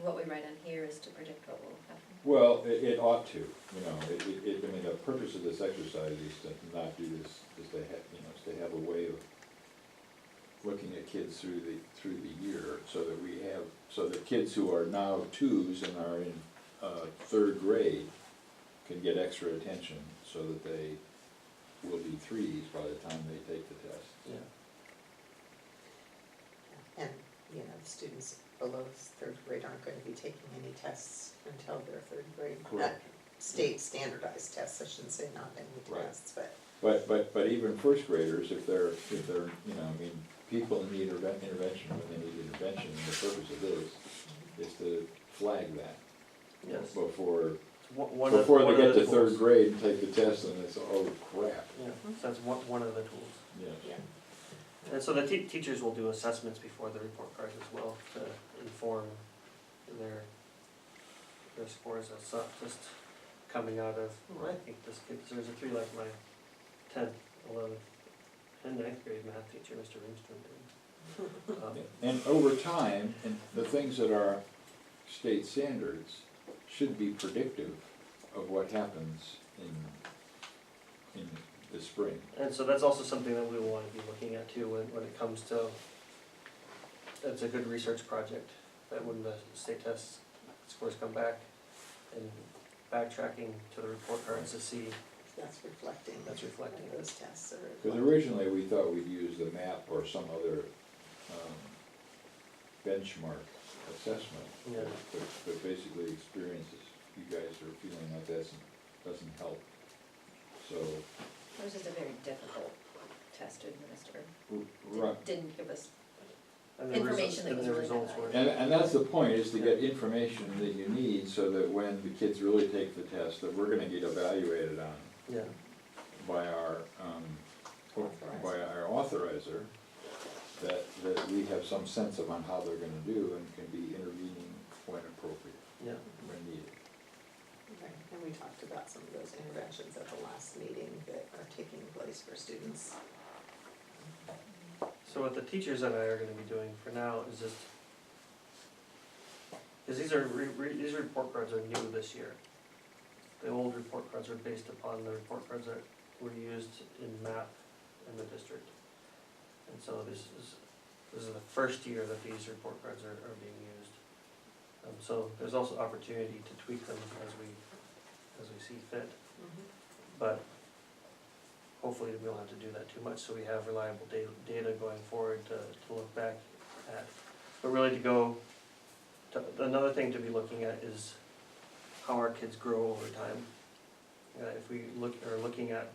what we write on here is to predict what will happen. Well, it ought to, you know, I mean, the purpose of this exercise is to not do this, is to have, you know, is to have a way of looking at kids through the year, so that we have, so that kids who are now twos and are in, third grade can get extra attention, so that they will be threes by the time they take the test. Yeah. And, you know, the students below third grade aren't going to be taking any tests until their third grade. Correct. State standardized tests, I shouldn't say not any Right. tests, but. But even first graders, if they're, you know, I mean, people need intervention when they need intervention, and the purpose of this is to flag that. Yes. Before One they of get the to third tools. grade and take the test and it's, oh crap, Yeah, so that's one of the tools. yes. Yeah. And so the teachers will do assessments before the report cards as well, to inform their scores. That's not just coming out of, well, I think this kid deserves a 3 like my 10th, 11th, and 9th grade math teacher, Mr. Ringstrom, did. And over time, and the things that are state standards should be predictive of what happens in the spring. And so that's also something that we will want to be looking at too when it comes to, it's a good research project, that when the state test scores come back and backtracking to the report cards to see. That's reflecting. That's reflecting. Those tests are. Because originally, we thought we'd use the MAP or some other benchmark assessment. Yeah. But basically, experiences, you guys are feeling like that doesn't help. So, It was just a very difficult test to administer. right. Didn't give us, And the Information that was the really results not were. And that's the point, is to get information that you need, so that when the kids really take the test, that we're gonna get evaluated on Yeah, by our authorizer, that we have some sense of on how they're gonna do and can be intervening when appropriate, yeah. when needed. Right, and we talked about some of those interventions at the last meeting that are taking place for students. So what the teachers and I are gonna be doing for now is just, because these report cards are new this year. The old report cards are based upon the report cards that were used in math in the district. And so this is the first year that these report cards are being used. So there's also opportunity to tweak them as we see fit, but hopefully we don't have to do that too much, so we have reliable data going forward to look back at. But really another thing to be looking at is how our kids grow over time. If we are looking at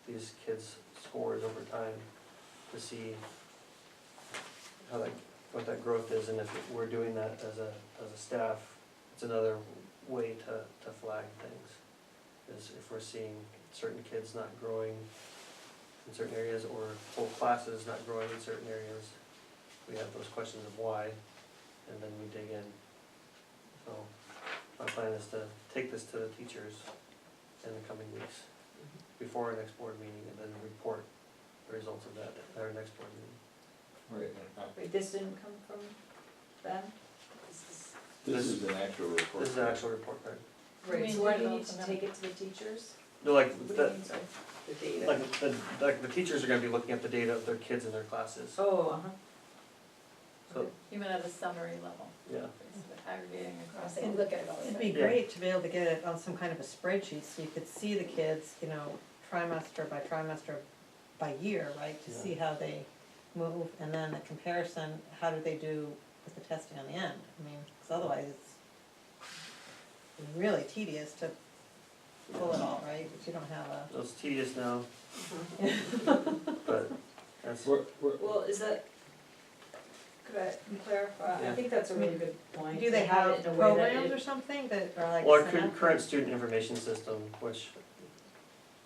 these kids' scores over time to see what that growth is, and if we're doing that as a staff, it's another way to flag things. Is if we're seeing certain kids not growing in certain areas, or whole classes not growing in certain areas, we have those questions of why, and then we dig in. So my plan is to take this to the teachers in the coming weeks, before our next board meeting, and then report the results of that at our next board meeting. Right. wait, this didn't come from them? This is an actual report. This is an actual report card. Right, so why do you need to take it to the teachers? No, like, What do you mean, sorry? The data. like the teachers are gonna be looking at the data of their kids in their classes. Oh, So, You meant at a summary level, yeah, basically aggregating across. Say, look at it all. It'd be Yeah. great to be able to get it on some kind of a spreadsheet, so you could see the kids, you know, trimester by year, right? To Yeah. see how they move, and then the comparison, how do they do with the testing on the end? I mean, because otherwise it's really tedious to pull it all, right? If you don't have a. it's tedious now, but that's, Well, is that, could I clarify? Yeah. I think that's a really good point. Do they to have it in a way that programs it- or something that are like? well, our set up? current student information system, which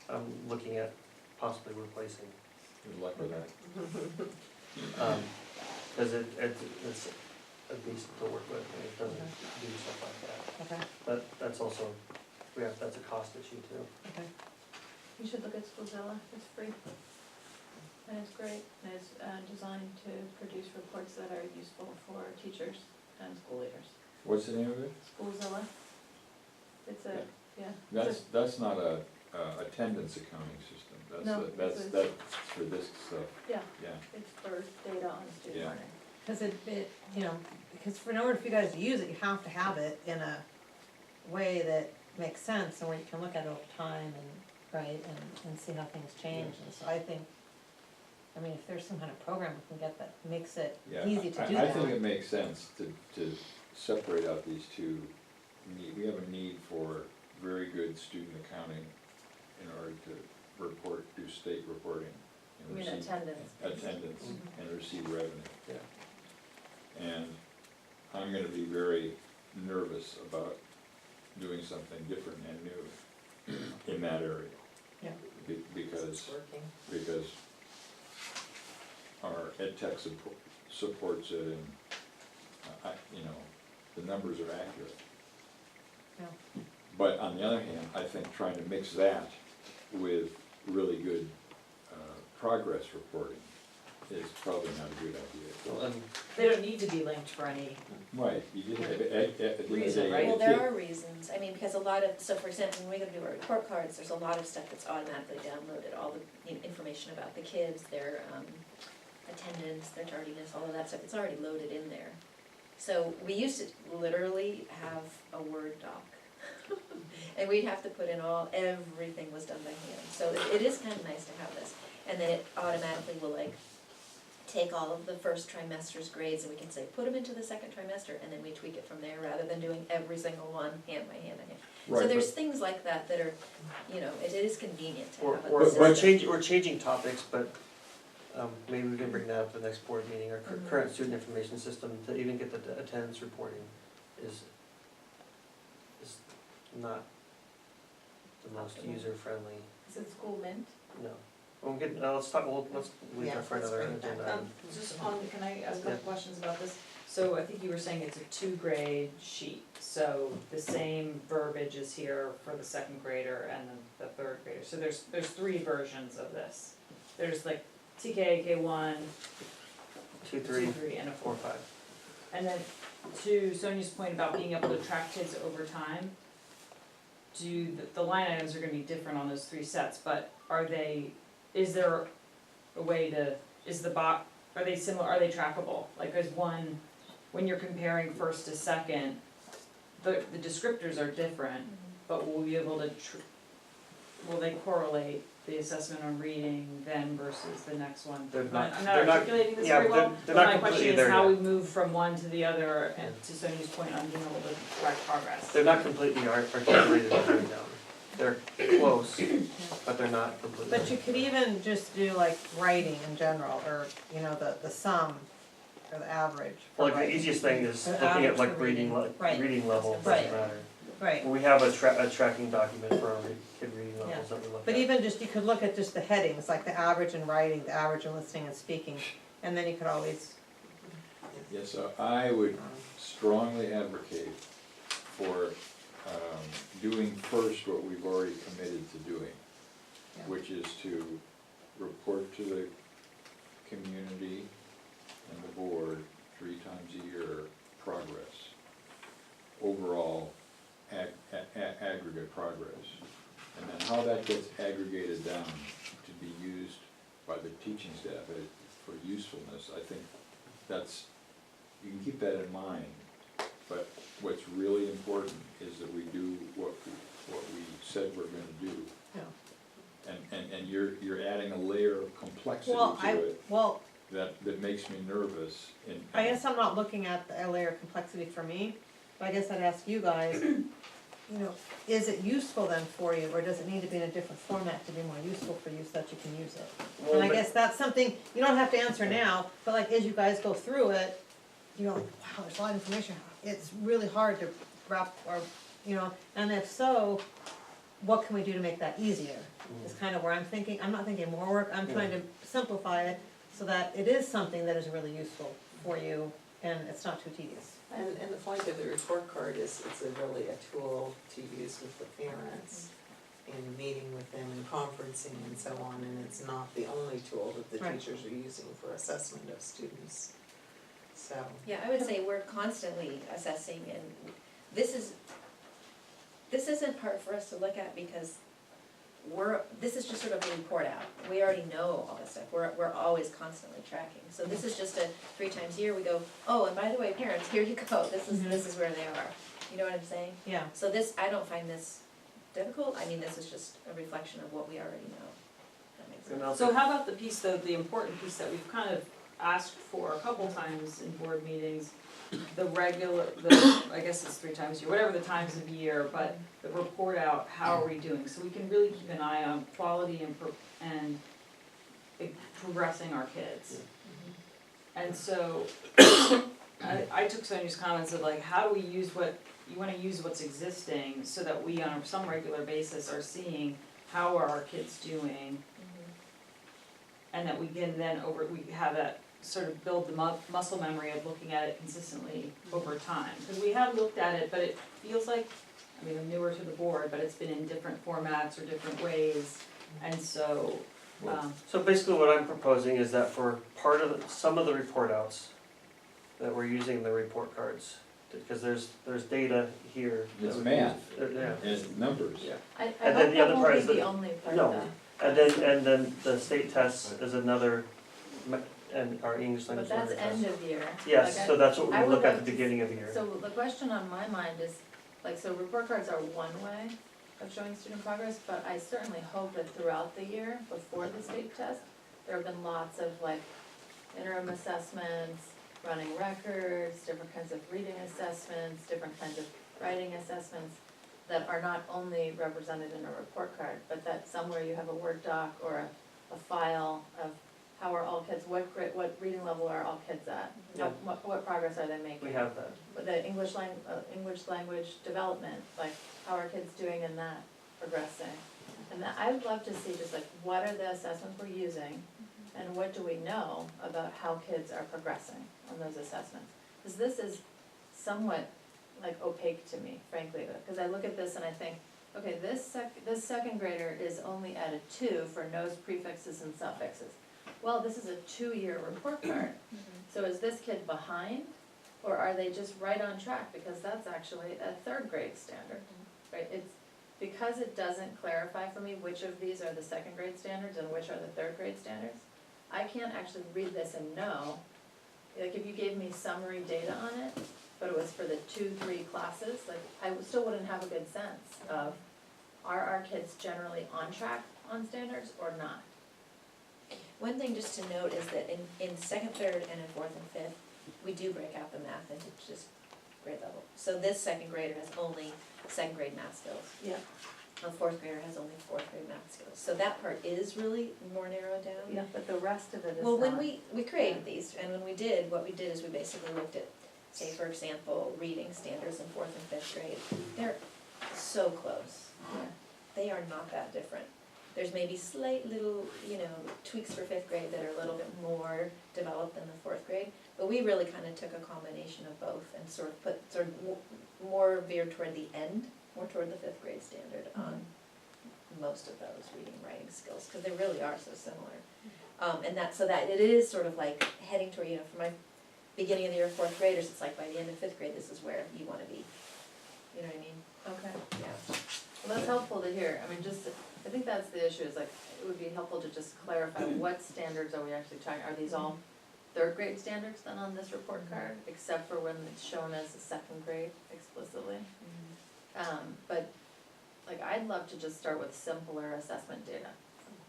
I'm looking at possibly replacing. Good luck with that. Cause it's a beast to work with, and it doesn't do stuff like that. Okay, But that's also, that's a cost issue too. okay. You should look at Schoolzilla, it's free. And it's great, and it's designed to produce reports that are useful for teachers and school leaders. What's the name of it? Schoolzilla. It's a, yeah. That's not a attendance accounting system, No, that's it's a- that's for this stuff, Yeah, yeah. it's for data on student Yeah. learning. Cause you know, because in order for you guys to use it, you have to have it in a way that makes sense and where you can look at it over time and, right, and see how things change. And so I think, I mean, if there's some kind of program we can get that makes it Yeah, easy to do I that. think it makes sense to separate out these two we have a need for very good student accounting in order to report, do state reporting. You And mean receive attendance? attendance Mhm. and receive revenue. Yeah. And I'm gonna be very nervous about doing something different and new in that area. Yeah. Because It's working. because our ed tech supports it and, you know, the numbers are accurate. Yeah. But on the other hand, I think trying to mix that with really good progress reporting is probably not a good idea. Well, and They don't need to be linked for any, Right, you just, at the end of the Reason, day, right? Well, the there kid- are reasons, I mean, because a lot of, so for example, when we go to do our report cards, there's a lot of stuff that's automatically downloaded, all the, you know, information about the kids, their, attendance, their tardiness, all of that stuff, it's already loaded in there. So we used to literally have a Word doc. And we'd have to put in everything was done by hand, so it is kind of nice to have this. And then it automatically will like take all of the first trimester's grades and we can say, put them into the second trimester, and then we tweak it from there, rather than doing every single one hand by hand by hand. Right, So but- there's things like that that are, you know, it is convenient to we're, have a we're, system. we're changing topics, but, maybe we can bring that up at the next board meeting. Our Mhm. current student information system, to even get the attendance reporting is not the most Optimal. user-friendly, Is it School Mint? no. We'll get, let's leave Yeah, that for let's another bring it back agenda. up. item. just on, can I ask a couple Yeah. questions about this? So I think you were saying it's a 2-grade sheet, so the same verbiage is here for the second grader and then the third grader. So there's 3 versions of this. There's like TK, K1, 2, 3, 2, 3, and a 4. 4, 5. And then to Sonia's point about being able to track kids over time, the line items are gonna be different on those 3 sets, but is there a way to, are they similar, are they trackable? Like is one, when you're comparing first to second, the descriptors are different, but will we be able to, will they correlate the assessment on reading then versus the next one? They're I'm not- not they're not- articulating this yeah, very well, they're but not my question completely is there how yet. we move from one to the other, and to Sonia's point on being able to track progress. They're not completely articulated right now. They're close, but they're not completely. But you could even just do like writing in general, or, you know, the sum, or the average. for Well, like the writing. easiest thing is The looking at average like for reading. Right. reading level, Right. doesn't matter. Right, We have a tracking document for our kid reading levels Yeah. that we look at. but even just, you could look at just the headings, like the average in writing, the average in listening and speaking, and then you could always, Yes, so I would strongly advocate for doing first what we've already committed to doing, Yeah. which is to report to the community and the board 3 times a year progress, overall aggregate progress. And then how that gets aggregated down to be used by the teaching staff for usefulness, I think that's, you can keep that in mind. But what's really important is that we do what we said we're gonna do. Yeah. And you're adding a layer of complexity well, to it well, that makes me nervous in. I guess I'm not looking at the layer of complexity for me, but I guess I'd ask you guys, you know, is it useful then for you, or does it need to be in a different format to be more useful for you so that you can use it? Well, And I but- guess that's something, you don't have to answer now, but like as you guys go through it, you're like, wow, there's a lot of information, it's really hard to wrap, or, you know, and if so, what can we do to make that easier? Is kind of where I'm thinking, I'm not thinking more work, I'm trying to simplify it so that it is something that is really useful for you and it's not too tedious. And the point of the report card is it's really a tool to use with the parents in meeting with them and conferencing and so on, and it's not the only tool that the Right. teachers are using for assessment of students. So so. Yeah, I would say we're constantly assessing, and this isn't hard for us to look at because this is just sort of a report out. We already know all this stuff, we're always constantly tracking. So this is just 3 times a year, we go, oh, and by the way, parents, here you go, this is where they are. You know what I'm saying? Yeah. So I don't find this difficult, I mean, this is just a reflection of what we already know. That makes sense. And I'll So how about the piece, though, the important piece that we've kind of asked for a couple times in board meetings, I guess it's 3 times a year, whatever the times of year, but the report out, how are we doing? So we can really keep an eye on quality and progressing our kids. And so, I took Sonia's comments of like, how do we use you wanna use what's existing so that we on some regular basis are seeing how are our kids doing, and that we can then we have that sort of build the muscle memory of looking at it consistently over time. Because we have looked at it, but it feels like, I mean, I'm newer to the board, but it's been in different formats or different ways, and so, So basically what I'm proposing is that for some of the report outs, that we're using the report cards, because there's data here. that It's we math. use. Yeah. And numbers. Yeah. I And then hope the other that part won't is be the that- only part no. of that. And then the state test is another, and our English But language that's learner test. end of year. Yes, Like, so that's what I we would look at like the to beginning of the year. So the question on my mind is, like, so report cards are one way of showing student progress, but I certainly hope that throughout the year, before the state test, there have been lots of like interim assessments, running records, different kinds of reading assessments, different kinds of writing assessments that are not only represented in a report card, but that somewhere you have a Word doc or a file of how are all kids, what reading level are all kids at? Yeah. What progress are they making? We have that. With the English language development, like how are kids doing in that, progressing? And that, I would love to see just like, what are the assessments we're using? And what do we know about how kids are progressing on those assessments? Because this is somewhat like opaque to me, frankly, because I look at this and I think, okay, this second grader is only at a 2 for nose prefixes and suffixes. Well, this is a 2-year report card, so is this kid behind? Or are they just right on track, because that's actually a 3rd grade standard, right? It's, because it doesn't clarify for me which of these are the 2nd grade standards and which are the 3rd grade standards, I can't actually read this and know, like if you gave me summary data on it, but it was for the 2-3 classes, like I still wouldn't have a good sense of, are our kids generally on track on standards or not? One thing just to note is that in 2nd, 3rd, and in 4th and 5th, we do break out the math into just grade level. So this 2nd grader has only 2nd grade math skills. Yeah. A 4th grader has only 4th grade math skills. So that part is really more narrowed down. Yeah, but the rest of it is Well, when not. we created these, and when we did, what we did is we basically looked at, say, for example, reading standards in 4th and 5th grade. They're so close. Yeah. They are not that different. There's maybe slight little, tweaks for 5th grade that are a little bit more developed than the 4th grade. But we really kind of took a combination of both and sort of put, more veered toward the end, more toward the 5th grade standard on most of those reading and writing skills, because they really are so similar. So that it is sort of like heading toward, for my beginning of the year 4th graders, it's like by the end of 5th grade, this is where you want to be. You know what I mean? Okay. Yeah. Well, that's helpful to hear. I mean, I think that's the issue, is like, it would be helpful to just clarify what standards are we actually talking, are these all 3rd grade standards then on this report card, except for when it's shown as a 2nd grade explicitly? But, like, I'd love to just start with simpler assessment data.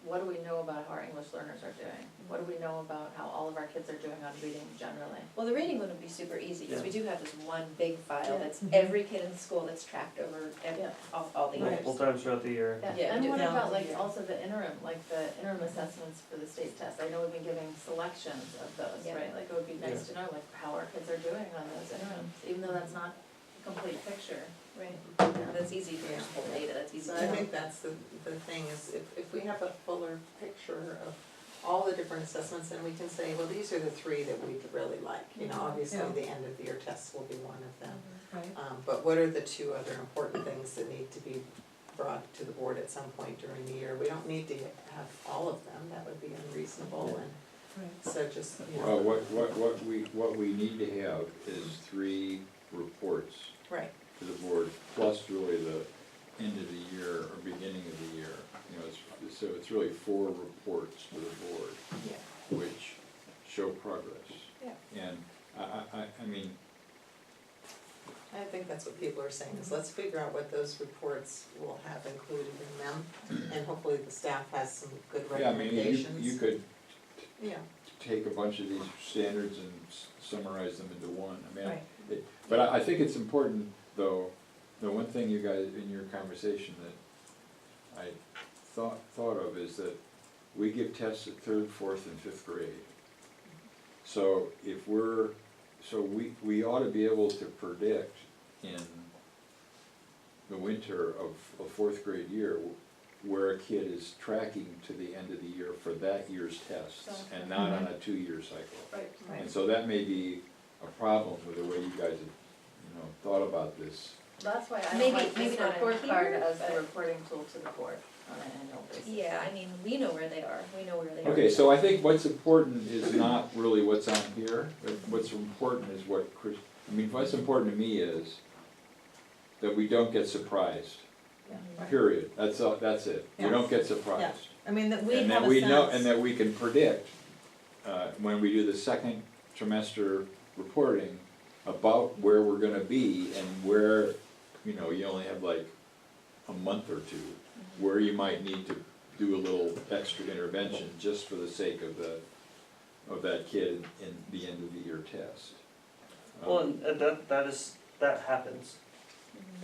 What do we know about how our English learners are doing? What do we know about how all of our kids are doing on reading generally? Well, the reading one would be super easy, because we do have this one big file Yeah. that's every kid in the school that's tracked over Yeah. all the years. Multiple times throughout the year. Yeah, And we what do. about Yeah. like also the interim assessments for the state test? I know we've been giving selections of those, Yeah. right? Like it would be nice to know like how our kids are doing on those interims, even though that's not a complete picture. Right, that's easy for just pull data, that's easy So to I know. think that's the thing is if we have a fuller picture of all the different assessments, then we can say, well, these are the 3 that we'd really like. Obviously, Yeah. the end of the year tests will be one of them. Right. But what are the 2 other important things that need to be brought to the board at some point during the year? We don't need to have all of them, that would be unreasonable, and So just, you Well, know, what we need to have is 3 reports right, to the board, plus really the end of the year or beginning of the year. You know, so it's really 4 reports to the board, yeah, which show progress. Yeah. And I mean, I think that's what people are saying, is let's figure out what those reports will have included in them, and hopefully the staff has some good yeah, I mean, recommendations. you could Yeah, take a bunch of these standards and summarize them into one. I mean, right, but I think it's important, though, the one thing you guys, in your conversation that I thought of is that we give tests at 3rd, 4th, and 5th grade. So if we ought to be able to predict in the winter of a 4th grade year where a kid is tracking to the end of the year for that year's tests, and not on a 2-year cycle. Right. And so that may be a problem with the way you guys have, thought about this. That's why I Maybe- don't like maybe this not report card here, as the but- reporting tool to the board on an annual basis. Yeah, I mean, we know where they are, we know where they are. Okay, so I think what's important is not really what's on here, but what's important is what Chris, what's important to me is that we don't get surprised, Yeah. period. That's it. We don't get Yeah. surprised. I mean, that we And have that a we know, sense. and that we can predict, when we do the 2nd trimester reporting, about where we're gonna be and where, you only have like a month or 2, where you might need to do a little extra intervention just for the sake of that kid in the end of the year test. Well, and that happens.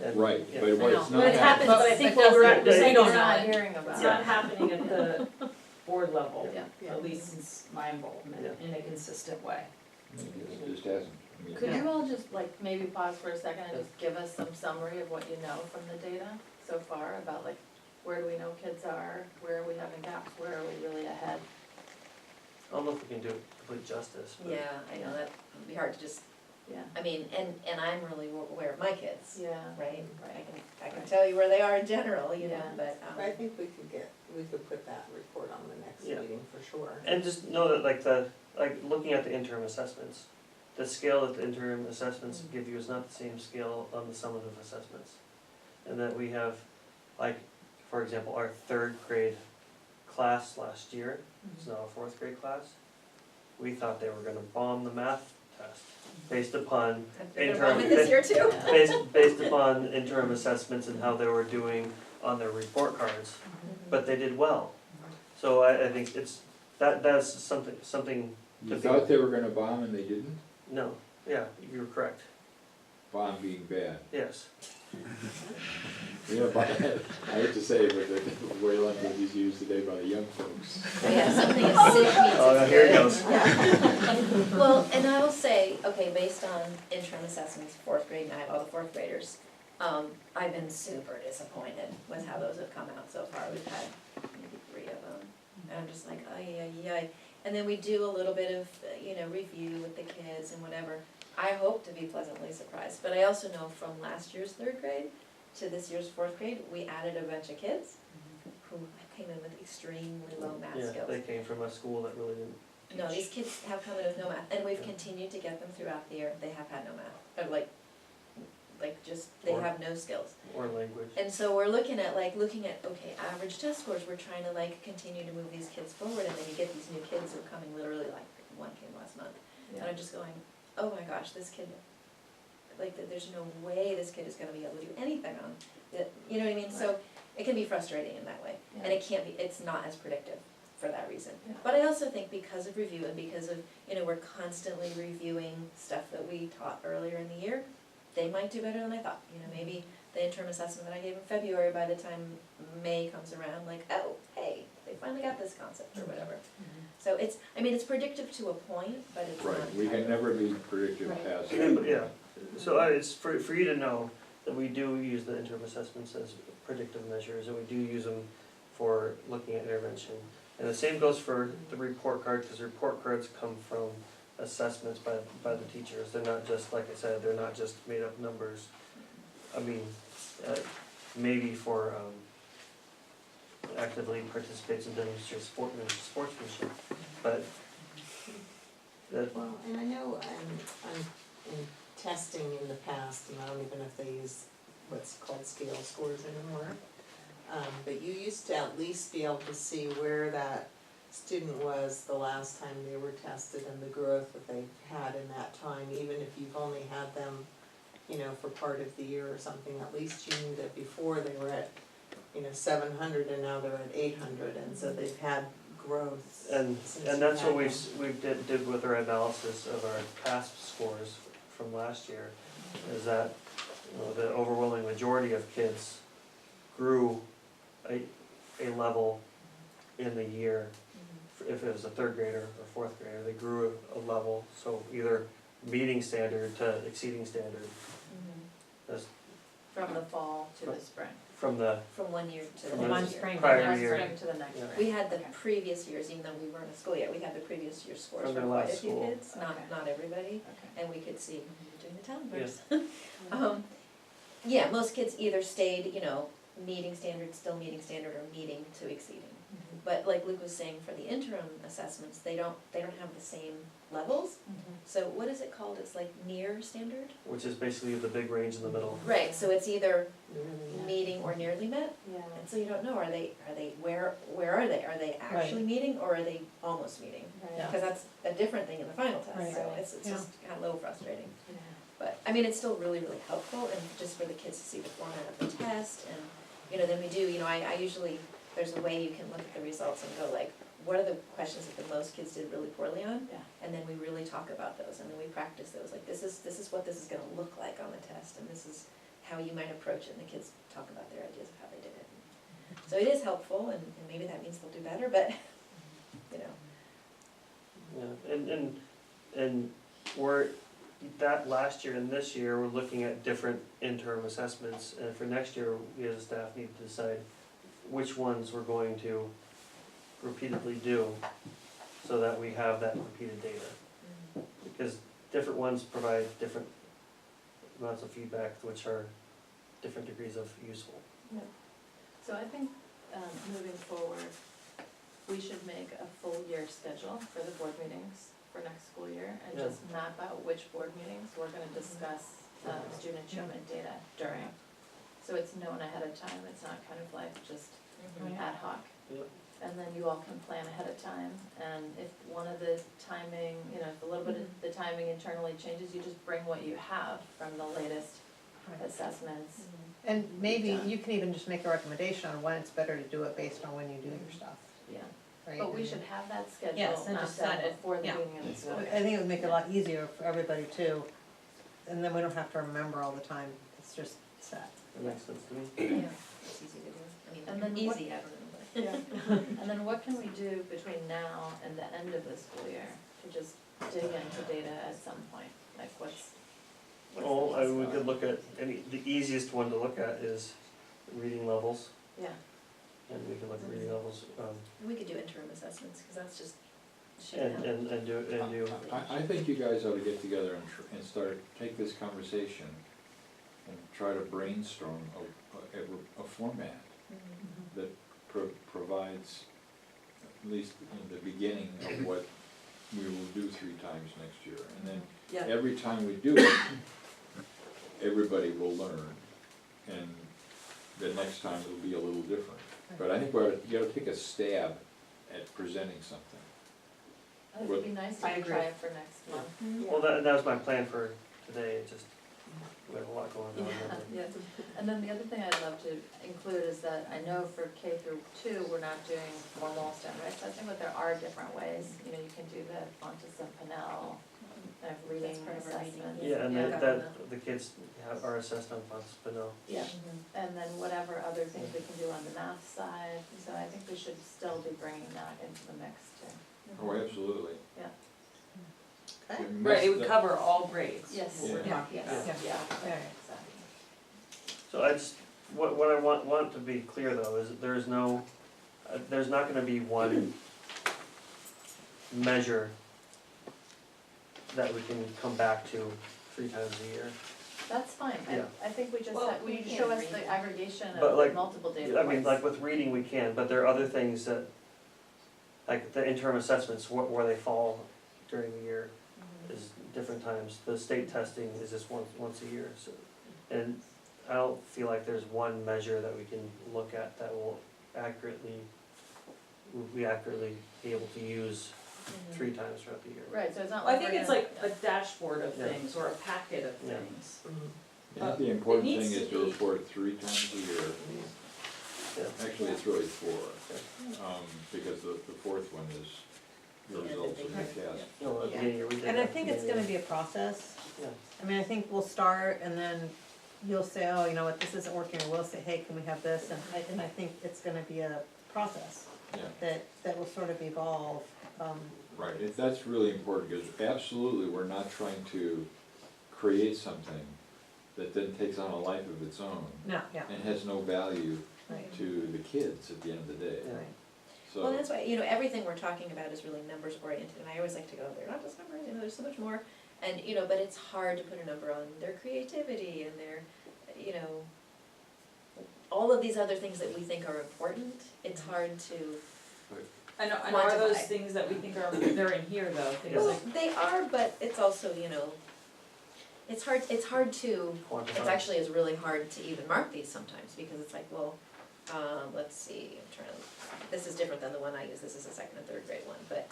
And, Right, yeah. but what it's But not it happens, happening, but I think But what we're doesn't- saying We're is not not, hearing about it's it. not happening at the board level, Yeah. at least since my involvement, Yeah. in a consistent way. it just hasn't. Could you all just like maybe pause for a second and just give us some summary of what you know from the data so far about like where do we know kids are, where are we having gaps, where are we really ahead? I don't know if we can do it complete justice, but. Yeah, I know, that would be hard to just, Yeah, I mean, and I'm really aware of my kids, yeah, right? right. I can tell you where they are in general, Yeah. but, I think we could put that report on the next Yeah. meeting for sure. And just know that looking at the interim assessments, the scale that the interim assessments give you is not the same scale on the summative assessments. And that we have, for example, our 3rd grade class last year, it's now a 4th grade class. We thought they were gonna bomb the math test based upon they're interim, bombing this year too. based upon interim assessments and how they were doing on their report cards, but they did well. So I think that's something, You thought they were gonna bomb and they didn't? no, yeah, you're correct, Bomb being bad. yes. I hate to say it, but the way language is used today by the young folks. Yeah, something as sick means Oh, it's here it good. goes. Yeah. Well, and I will say, okay, based on interim assessments, 4th grade, and I have all the 4th graders, I've been super disappointed with how those have come out so far. We've had maybe 3 of them, and I'm just like, ay, ay, ay. And then we do a little bit of, review with the kids and whatever. I hope to be pleasantly surprised, but I also know from last year's 3rd grade to this year's 4th grade, we added a bunch of kids who came in with extremely low math Yeah, skills. they came from a school that really didn't teach. No, these kids have come in with no math, and we've continued to get them throughout the year, they have had no math, or they Or- have no skills. Or language. And so we're looking at, okay, average test scores, we're trying to continue to move these kids forward, and then you get these new kids who are coming literally, one came last month. And I'm just going, oh my gosh, this kid, there's no way this kid is gonna be able to do anything on it, you know what I mean? So it can be frustrating in that way, and it's not as predictive for that reason. Yeah. But I also think because of review and because of, we're constantly reviewing stuff that we taught earlier in the year, they might do better than I thought. Maybe the interim assessment that I gave in February, by the time May comes around, oh, hey, they finally got this concept or whatever. So it's predictive to a point, but it's not. Right, we can never be predictive Right. past. Yeah, so it's for you to know that we do use the interim assessments as predictive measures, and we do use them for looking at intervention. And the same goes for the report card, because report cards come from assessments by the teachers. They're not just, like I said, they're not just made up numbers. Maybe for actively participates and demonstrates sportsmanship, but that, Well, and I know in testing in the past, and I don't even know if they use what's called scale scores anymore. But you used to at least be able to see where that student was the last time they were tested and the growth that they had in that time, even if you've only had them, you know, for part of the year or something, at least you knew that before they were at, you know, 700 and now they're at 800, and so they've had growth and, since and you've that's had what them. we did with our analysis of our CASP scores from last year, is that, you know, the overwhelming majority of kids grew a level in the year. If it was a third grader or fourth grader, they grew a level, so either meeting standard to exceeding standard. That's From the fall to the spring. from the From one year to the From From one next year. spring. prior Next year. spring to the next Yeah. spring. We had the Okay. previous years, even though we weren't in school yet, we had the previous year's scores From for their quite a last few school. kids, not, Okay. not everybody, Okay. and we could see doing the town Yeah. verse. Yeah, most kids either stayed, you know, meeting standard, still meeting standard, or meeting to exceeding. But like Luke was saying, for the interim assessments, they don't have the same levels. So what is it called? It's like near standard? which is basically the big range in the middle. Right, so it's either Yeah. meeting or nearly met, Yeah. and so you don't know, are they, where are they? Are they actually meeting, or are they almost meeting? Right. Because that's a different thing in the final test, Right. so it's Yeah. just kind of a little frustrating. Yeah. But, I mean, it's still really, really helpful, and just for the kids to see the format of the test, and, you know, then we do, you know, I usually, there's a way you can look at the results and go like, what are the questions that the most kids did really poorly on? Yeah. And then we really talk about those, and then we practice those, like, this is what this is gonna look like on the test, and this is how you might approach it, and the kids talk about their ideas of how they did it. So it is helpful, and maybe that means they'll do better, but, you know. Yeah, and we're, that last year and this year, we're looking at different interim assessments, and for next year, we as a staff need to decide which ones we're going to repeatedly do, so that we have that repeated data. Because different ones provide different amounts of feedback, which are different degrees of useful. So I think, moving forward, we should make a full year schedule for the board meetings for next school year, and Yeah. just map out which board meetings we're gonna discuss, student achievement data during. So it's known ahead of time, it's not kind of like just ad hoc. Yeah. And then you all can plan ahead of time, and if one of the timing, you know, if a little bit of the timing internally changes, you just bring what you have from the latest assessments. And maybe you can even just make a recommendation on when it's better to do it based on when you do your stuff, Yeah, right? but we should have that schedule Yes, and mapped just out set it. before the Yeah. beginning of the school I year. think it would make it a lot easier for everybody too, and then we don't have to remember all the time, it's just set. That makes sense to me. Yeah, it's easy to do, I And mean, then what- easy, I don't know, Yeah. And then what can we do between now and the end of the school year to just dig into data at some point? Like what's the Oh, we possibility? could look at, the easiest one to look at is reading levels, Yeah, and we can look at reading levels, we could do interim assessments, cause that's just shooting out. and do, I think you guys ought to get together and start, take this conversation and try to brainstorm a format Mhm. that provides, at least in the beginning, of what we will do 3 times next year. And then every time we do it, everybody will learn, and the next time it'll be a little different. But I think you gotta take a stab at presenting something. it would be nice I to agree. try it for next month. well, that was my plan for today, it just, we have a lot going on. Yeah, and then the other thing I'd love to include is that I know for K through 2, we're not doing formal standardized testing, but there are different ways. You know, you can do the Fontes and Pinnell, kind of reading That's part of our reading, assessments. Yeah, and Yeah. that the kids are assessed on Fontes Pinnell. Yeah, and then whatever other things we can do on the math side, so I think we should still be bringing that into the mix too. Oh, absolutely. Yeah. Okay. And Right, it would that's- cover all grades. Yes, Yeah. yeah, yes, Yeah. yeah, Yeah. exactly. So I just, what I want to be clear though, is that there's not gonna be one measure that we can come back to 3 times a year. That's fine, Yeah. I think we just, Well, we we need to can't show us read the that. aggregation But of like, the multiple data I mean, like points. with reading we can, but there are other things that, like the interim assessments, where they fall during the year. is different times. The state testing is just once a year, so. And I don't feel like there's one measure that we can look at that will be accurately able to use 3 times throughout the year. Right, so it's not Well, I like think we're it's gonna- like a dashboard of Yeah. things or a packet of Yeah. things. I think the important it needs thing is to to be- report 3 times a year. Yeah. Actually, it's really 4, because the fourth one is the Yeah, the results of big the one. test. No, at the Yeah. beginning, we did And I that at think the it's gonna beginning. be a process. Yeah. I mean, I think we'll start and then you'll say, oh, you know what, this isn't working, or we'll say, hey, can we have this? And I think it's gonna be a process Yeah. that will sort of evolve. Right, that's really important, because absolutely, we're not trying to create something that then takes on a life of its own No, yeah, and has no value right, to the kids at the end of the day. Yeah. right. So, Well, that's why, everything we're talking about is really numbers oriented, and I always like to go, they're not just numbers, there's so much more. And, but it's hard to put a number on their creativity and their, all of these other things that we think are important, it's hard to, And are those Quantify. things that we think are, they're in here though, things well, like, they are, but it's also, it's hard to, Quantify. it's actually is really hard to even mark these sometimes, because it's like, well, let's see, I'm trying to, this is different than the one I use, this is a second and third grade one, but,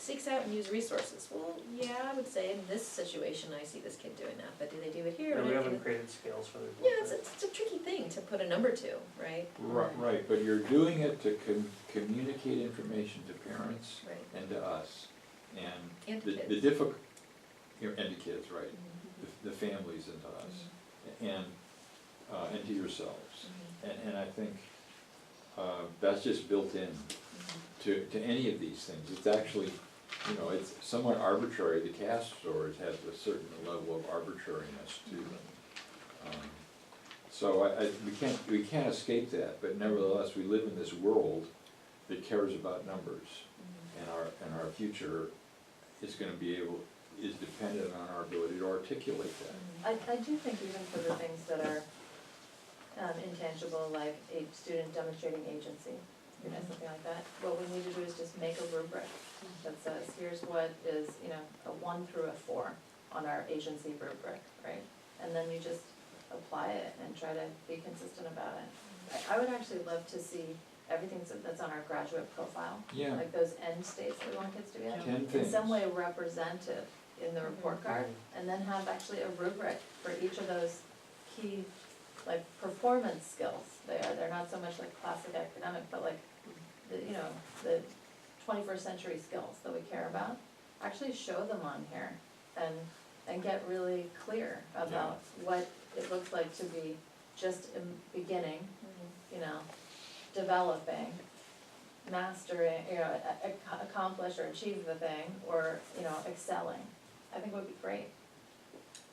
seeks out and use resources, well, yeah, I would say in this situation, I see this kid doing that, but do they do it here? Yeah, And we I haven't think created scales for the. Yeah, it's a tricky thing to put a number to, right? right, but you're doing it to communicate information to parents Right, and to us, and and to the kids. difficult, and to kids, right, Mhm, the families and to us, and to yourselves. mhm, And I think, that's just built in mhm. to any of these things. It's actually, it's somewhat arbitrary. The CAS scores have a certain level of arbitrariness to them. So we can't escape that, but nevertheless, we live in this world that cares about numbers. And our future is dependent on our ability to articulate that. I do think even for the things that are intangible, like a student demonstrating agency, something like that, what we need to do is just make a rubric that says, here's what is, a 1 through a 4 on our agency rubric, right? And then you just apply it and try to be consistent about it. I would actually love to see everything that's on our graduate profile, Yeah, like those end states that we want kids to be like, 10 in things. some way represented in the report card, and then have actually a rubric for each of those key, like, performance skills. They're not so much like classic academic, but like, the 21st century skills that we care about. Actually show them on here and get really clear about what it looks like to be just beginning, developing, mastering, accomplish or achieve the thing, or, excelling. I think would be great.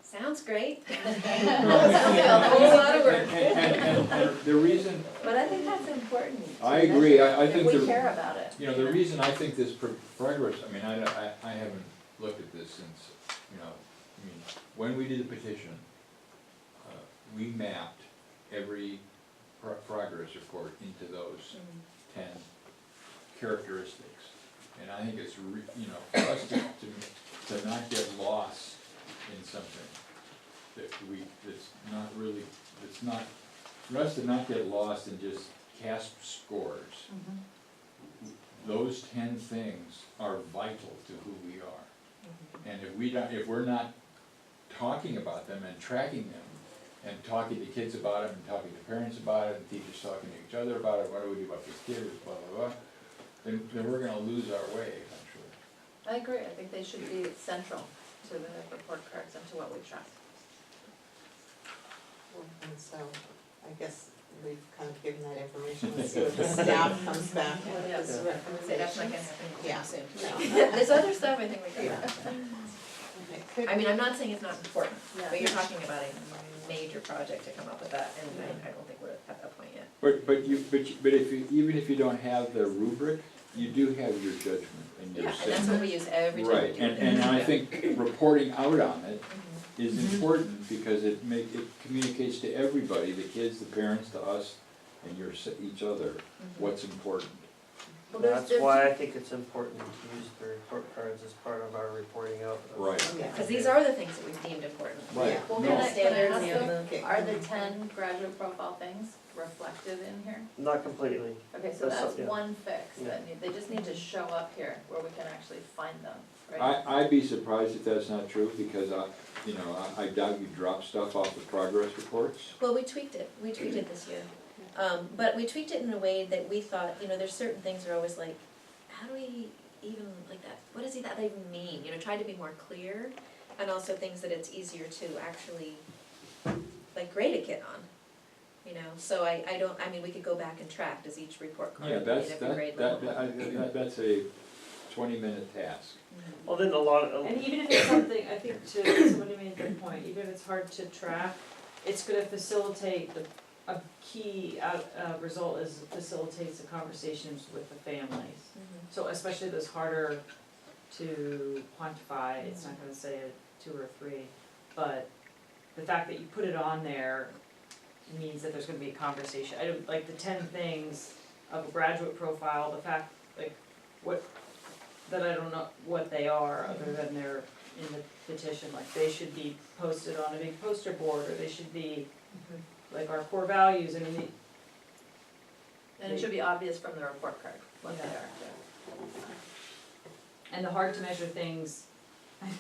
Sounds great. And- A whole lot of work. and the reason, But I think that's important. I agree, I think If we care about it. the reason I think this progress, I haven't looked at this since, when we did the petition, we mapped every progress report into those 10 characteristics. And I think it's, for us to not get lost in something, for us to not get lost in just CASP scores, those 10 things are vital to who we are. And if we're not talking about them and tracking them, and talking to kids about it, and talking to parents about it, and teachers talking to each other about it, what do we do about this kid, blah, blah, blah, then we're gonna lose our way eventually. I agree, I think they should be central to the report cards and to what we trust. And so, I guess we've kind of given that information, let's see what the staff comes back with Yeah. as Say that's not gonna recommendations. happen Yeah. soon. No. There's other stuff I think we could. Okay, could- I mean, I'm not saying it's not important, Yeah. but you're talking about a major project to come up with that, and I don't think we're at that point yet. But even if you don't have the rubric, you do have your judgment and your Yeah, sense. and that's what we use every time we Right, do it. and I Yeah. think reporting out on it Mhm. is important, because it communicates to everybody, the kids, the parents, to us, and each other, what's important. Well, there's- That's there's why two- I think it's important to use the report cards as part of our reporting out. of- Right. Yeah. Because these are the things that we've deemed important. Right. Yeah. Well, No. can I Standards ask and though, Okay. are the 10 graduate profile things reflected in here? Not completely. Okay, so That's that's yeah. one fix, Yeah. that they just need to show up here where we can actually find them, right? I'd be surprised if that's not true, because I doubt you drop stuff off the progress reports. Well, we tweaked it this year. But we tweaked it in a way that we thought, there's certain things that are always like, how do we even, like that, what does that even mean? Tried to be more clear, and also things that it's easier to actually, like, grade a kid on. So we could go back and track, does each report card Yeah, meet that's, every that, grade that, level? that's a 20-minute task. Mhm. Well, then a lot of, And even if it's something, I think to, somebody made a good point, even if it's hard to track, it's gonna facilitate a key result is facilitates the conversations with the families. Mhm. So especially those harder to quantify, it's not gonna say a 2 or 3, but the fact that you put it on there means that there's gonna be a conversation. I don't, like the 10 things of a graduate profile, the fact, that I don't know what they are, other than they're in the petition, like they should be posted on a big poster board, or they should be like our core values, And it should be obvious from the report card what they Yeah. are. and the hard to measure things,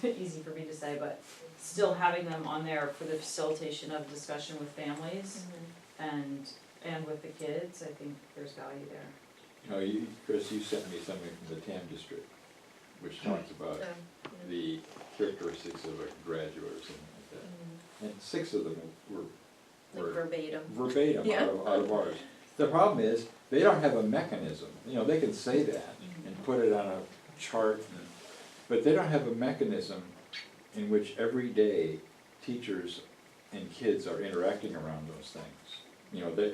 easy for me to say, but still having them on there for the facilitation of discussion with families and with the kids, I think there's value there. Chris, you sent me something from the TAM district, which talks about Yeah. the characteristics of a graduate or something like that. Mhm. And 6 of them were Like verbatim. verbatim Yeah. out of ours. The problem is, they don't have a mechanism, they can say that and put it on a chart, but they don't have a mechanism in which every day teachers and kids are interacting around those things.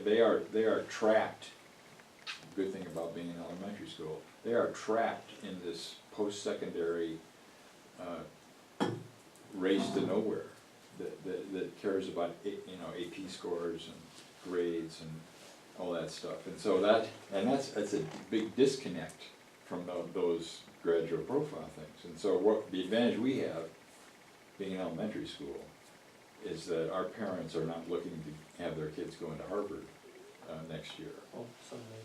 They are trapped, good thing about being in elementary school, they are trapped in this post-secondary race to nowhere that cares about AP scores and grades and all that stuff. And so that's a big disconnect from those graduate profile things. And so the advantage we have, being in elementary school, is that our parents are not looking to have their kids go into Harvard next year. oh, someday.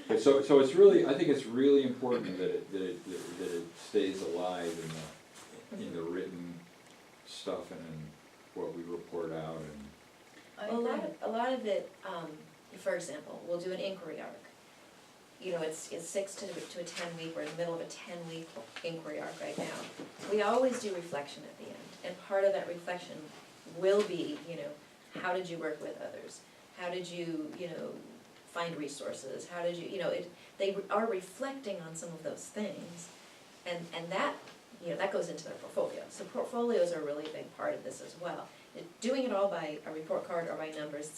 But so it's really, I think it's really important that it stays alive in the written stuff and in what we report out and. I Well, agree. a lot of it, for example, we'll do an inquiry arc. It's 6 to a 10 week, we're in the middle of a 10-week inquiry arc right now. We always do reflection at the end, and part of that reflection will be, how did you work with others? How did you, find resources? How did you, they are reflecting on some of those things, and that, that goes into their portfolio. So portfolios are a really big part of this as well. Doing it all by a report card or by numbers,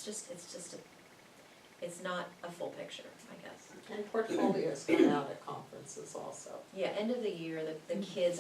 it's not a full picture, I guess. And portfolios come out at conferences also. Yeah, end of the year, the kids